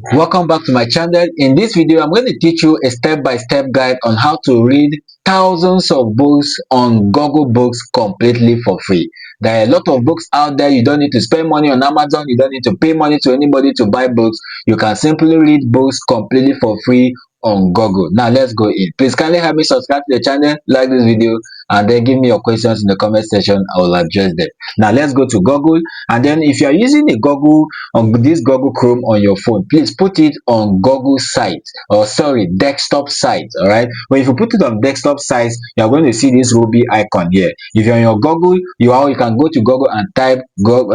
Welcome back to my channel. In this video, I'm going to teach you a step-by-step guide on how to read thousands of books on Google Books completely for free. There are a lot of books out there. You don't need to spend money on Amazon. You don't need to pay money to anybody to buy books. You can simply read books completely for free on Google. Now let's go in. Please kindly help me subscribe to the channel, like this video, and then give me your questions in the comment section. I will address them. Now let's go to Google, and then if you are using a Google on this Google Chrome on your phone, please put it on Google site, or sorry, desktop site. All right, when if you put it on desktop site, you are going to see this ruby icon here. If you're on your Google, you can go to Google and type book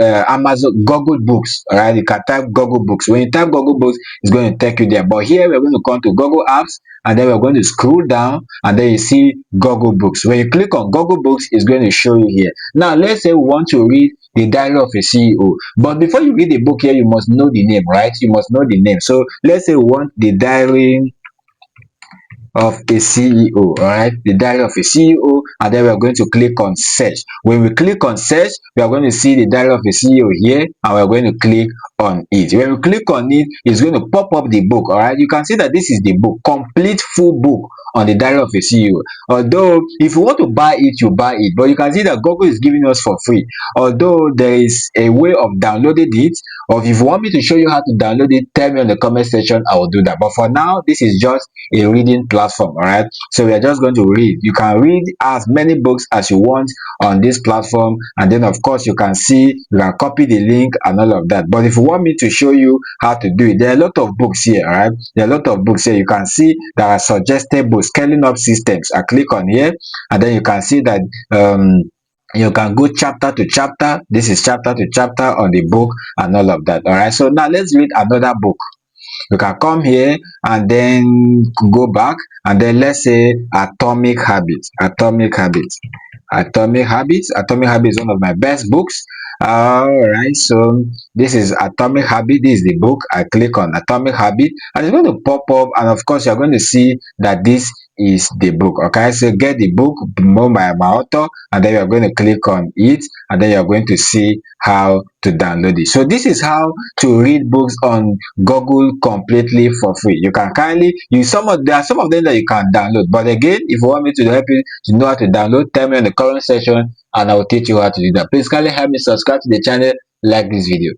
Amazon Google Books. All right, you can type Google Books. When you type Google Books, it's going to take you there. But here we're going to come to Google Apps, and then we're going to scroll down, and then you see Google Books. When you click on Google Books, it's going to show you here. Now let's say we want to read The Diary of a CEO. But before you read the book here, you must know the name, right? You must know the name. So let's say we want The Diary of a CEO. All right, The Diary of a CEO, and then we are going to click on search. When we click on search, we are going to see The Diary of a CEO here, and we are going to click on it. When we click on it, it's going to pop up the book. All right, you can see that this is the book, complete full book on The Diary of a CEO. Although if you want to buy it, you buy it, but you can see that Google is giving us for free. Although there is a way of downloading it, or if you want me to show you how to download it, tell me in the comment section. I will do that. But for now, this is just a reading platform. All right, so we are just going to read. You can read as many books as you want on this platform, and then of course you can see, you can copy the link and all of that. But if you want me to show you how to do it, there are a lot of books here. All right, there are a lot of books here. You can see there are suggested books, scaling up systems. I click on here, and then you can see that you can go chapter to chapter. This is chapter to chapter on the book and all of that. All right, so now let's read another book. You can come here and then go back, and then let's say Atomic Habits. Atomic Habits is one of my best books. All right, so this is Atomic Habit. This is the book. I click on Atomic Habit, and it's going to pop up, and of course you're going to see that this is the book. Okay, so get the book, know my author, and then you're going to click on it, and then you're going to see how to download it. So this is how to read books on Google completely for free. You can kindly use there are some of them that you can download, but again, if you want me to help you to know how to download, tell me in the comment section, and I will teach you how to do that. Please kindly help me subscribe to the channel, like this video.